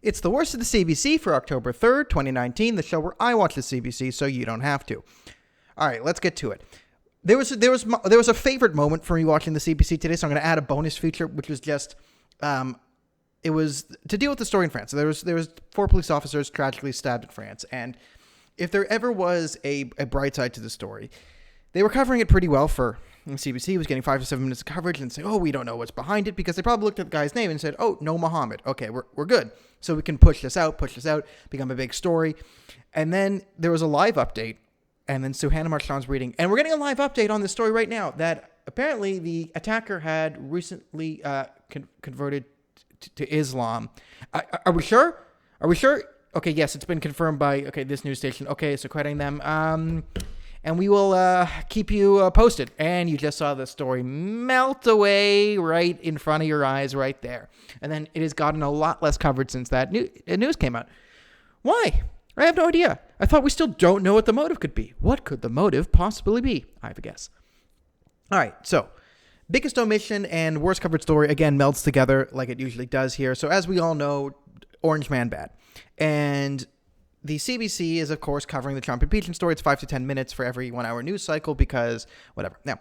It's the worst of the CBC for October 3rd, 2019, the show where I watch the CBC so you don't have to. All right, let's get to it. There was a favorite moment for me watching the CBC today, so I'm going to add a bonus feature, which was just, it was to deal with the story in France. So there was 4 police officers tragically stabbed in France, and if there ever was a bright side to the story, they were covering it pretty well for CBC. Was getting 5 to 7 minutes of coverage and saying, oh, we don't know what's behind it, because they probably looked at the guy's name and said, oh, no Mohammed. Okay, we're good. So we can push this out, become a big story. And then there was a live update, and then Suhana Marchand's reading. And we're getting a live update on this story right now that apparently the attacker had recently converted to Islam. Are we sure? Okay, yes, it's been confirmed by, this news station. Okay, so crediting them. And we will keep you posted. And you just saw the story melt away right in front of your eyes right there. And then it has gotten a lot less coverage since that news came out. Why? I have no idea. I thought we still don't know what the motive could be. What could the motive possibly be? I have a guess. All right, so biggest omission and worst covered story, again, melts together like it usually does here. So as we all know, Orange Man bad. And the CBC is, of course, covering the Trump impeachment story. It's 5 to 10 minutes for every 1 hour news cycle because whatever. Now,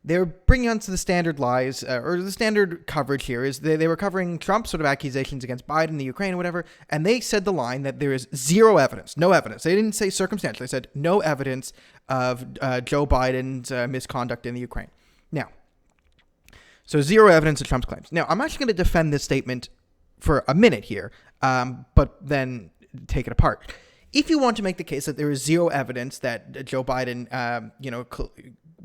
they're bringing on to the standard lies, or the standard coverage here is they were covering Trump's sort of accusations against Biden, the Ukraine, or whatever, and they said the line that there is zero evidence, no evidence. They didn't say circumstantial. They said no evidence of Joe Biden's misconduct in the Ukraine. Now, so zero evidence of Trump's claims. Now, I'm actually going to defend this statement for a minute here, but then take it apart. If you want to make the case that there is zero evidence that Joe Biden,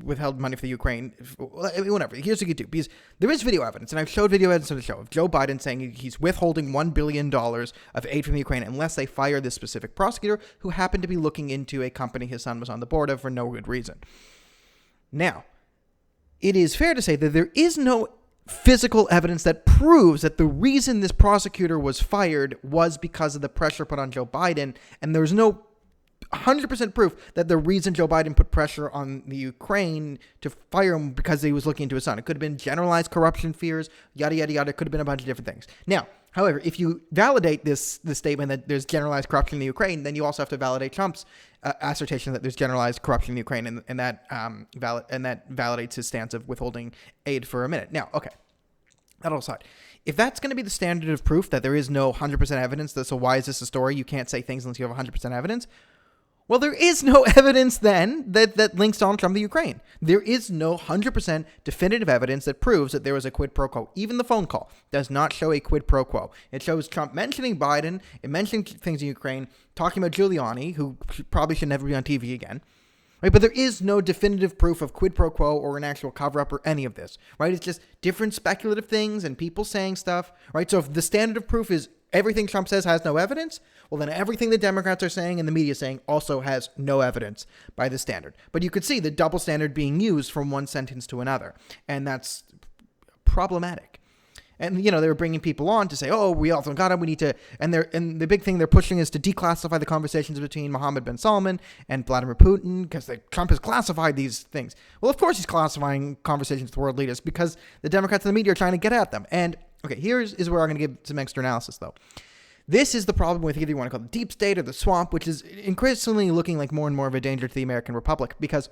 withheld money for the Ukraine, whatever, here's what you do. Because there is video evidence, and I've showed video evidence on the show of Joe Biden saying he's withholding $1 billion of aid from the Ukraine unless they fire this specific prosecutor who happened to be looking into a company his son was on the board of for no good reason. Now, it is fair to say that there is no physical evidence that proves that the reason this prosecutor was fired was because of the pressure put on Joe Biden, and there's no 100% proof that the reason Joe Biden put pressure on the Ukraine to fire him because he was looking into his son. It could have been generalized corruption fears, yada, yada, yada. It could have been a bunch of different things. Now, however, if you validate this statement that there's generalized corruption in the Ukraine, then you also have to validate Trump's assertion that there's generalized corruption in the Ukraine, and that validates his stance of withholding aid for a minute. Now, okay, that all aside, if that's going to be the standard of proof that there is no 100% evidence, so why is this a story? You can't say things unless you have 100% evidence. Well, there is no evidence then that links Donald Trump to Ukraine. There is no 100% definitive evidence that proves that there was a quid pro quo. Even the phone call does not show a quid pro quo. It shows Trump mentioning Biden, it mentioning things in Ukraine, talking about Giuliani, who probably should never be on TV again. Right? But there is no definitive proof of quid pro quo or an actual cover-up or any of this. Right? It's just different speculative things and people saying stuff. Right? So if the standard of proof is everything Trump says has no evidence, well, then everything the Democrats are saying and the media is saying also has no evidence by the standard. But you could see the double standard being used from one sentence to another, and that's problematic. And, they were bringing people on to say, oh, we also got it, we need to, and the big thing they're pushing is to declassify the conversations between Mohammed bin Salman and Vladimir Putin, because Trump has classified these things. Well, of course he's classifying conversations with world leaders, because the Democrats and the media are trying to get at them. And, okay, here's where I'm going to give some extra analysis, though. This is the problem with either you want to call it the deep state or the swamp, which is increasingly looking like more and more of a danger to the American Republic, because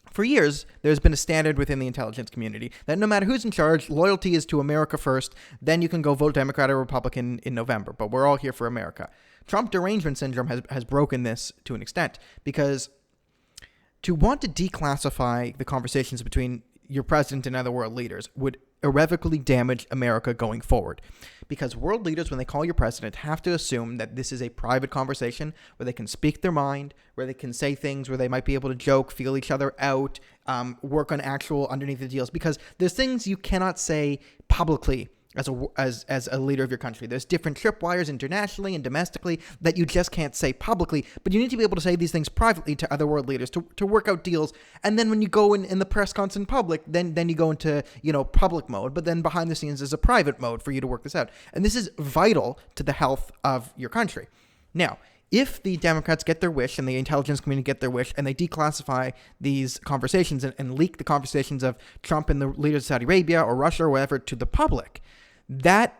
for years, there's been a standard within the intelligence community that no matter who's in charge, loyalty is to America first, then you can go vote Democrat or Republican in November, but we're all here for America. Trump derangement syndrome has broken this to an extent, because to want to declassify the conversations between your president and other world leaders would irrevocably damage America going forward. Because world leaders, when they call your president, have to assume that this is a private conversation where they can speak their mind, where they can say things, where they might be able to joke, feel each other out, work on actual underneath the deals. Because there's things you cannot say publicly as a leader of your country. There's different tripwires internationally and domestically that you just can't say publicly, but you need to be able to say these things privately to other world leaders to work out deals. And then when you go in the press conference in public, then you go into, public mode, but then behind the scenes is a private mode for you to work this out. And this is vital to the health of your country. Now, if the Democrats get their wish and the intelligence community get their wish and they declassify these conversations and leak the conversations of Trump and the leaders of Saudi Arabia or Russia or whatever to the public, that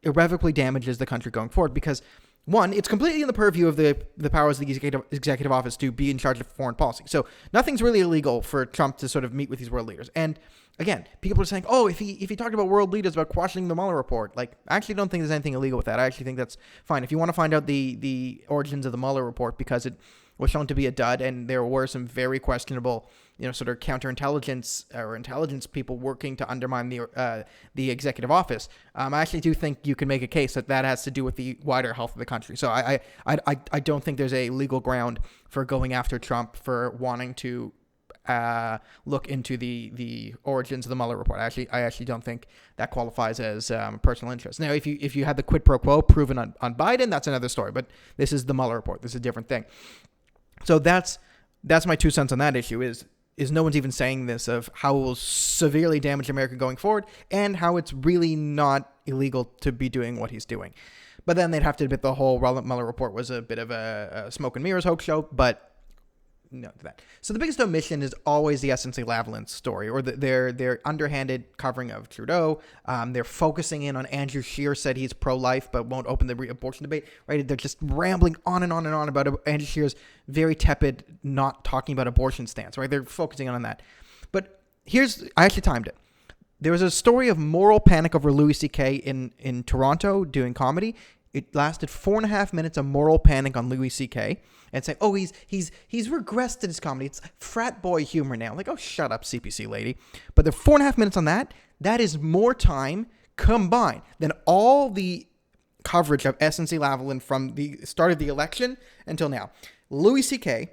irrevocably damages the country going forward because, one, it's completely in the purview of the powers of the executive office to be in charge of foreign policy. So nothing's really illegal for Trump to sort of meet with these world leaders. And again, people are saying, oh, if he talked about world leaders about questioning the Mueller report, like, I actually don't think there's anything illegal with that. I actually think that's fine. If you want to find out the origins of the Mueller report because it was shown to be a dud and there were some very questionable, sort of counterintelligence or intelligence people working to undermine the executive office, I actually do think you can make a case that has to do with the wider health of the country. So I don't think there's a legal ground for going after Trump for wanting to look into the origins of the Mueller report. I actually don't think that qualifies as personal interest. Now, if you had the quid pro quo proven on Biden, that's another story. But this is the Mueller report. This is a different thing. So that's my 2 cents on that issue. Is no one's even saying this of how it will severely damage America going forward and how it's really not illegal to be doing what he's doing. But then they'd have to admit the whole Mueller report was a bit of a smoke and mirrors hoax show. But no to that. So the biggest omission is always the SNC-Lavalin story, or their underhanded covering of Trudeau. They're focusing in on Andrew Scheer said he's pro-life but won't open the abortion debate. Right? They're just rambling on and on and on about Andrew Scheer's very tepid, not talking about abortion stance. Right? They're focusing on that. But I actually timed it. There was a story of moral panic over Louis C.K. in Toronto doing comedy. It lasted 4.5 minutes of moral panic on Louis C.K. and saying, oh, he's regressed in his comedy. It's frat boy humor now. Like, oh, shut up, CPC lady. But the 4.5 minutes on that is more time combined than all the coverage of SNC-Lavalin from the start of the election until now. Louis C.K.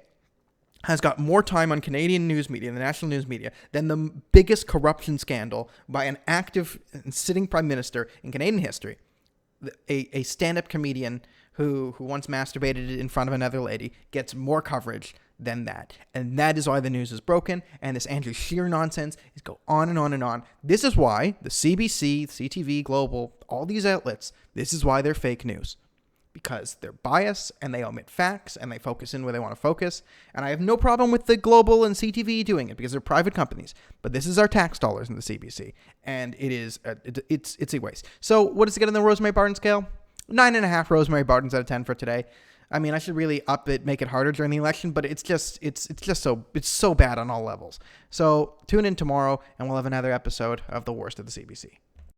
has got more time on Canadian news media, the national news media, than the biggest corruption scandal by an active and sitting prime minister in Canadian history. A stand-up comedian who once masturbated in front of another lady gets more coverage than that. And that is why the news is broken, and this Andrew Scheer nonsense is go on and on and on. This is why the CBC, CTV, Global, all these outlets, this is why they're fake news. Because they're biased, and they omit facts, and they focus in where they want to focus. And I have no problem with the Global and CTV doing it, because they're private companies. But this is our tax dollars in the CBC, and it's a waste. So what does it get on the Rosemary Barton scale? 9.5 Rosemary Bartons out of 10 for today. I mean, I should really up it, make it harder during the election, but it's so bad on all levels. So tune in tomorrow, and we'll have another episode of The Worst of the CBC.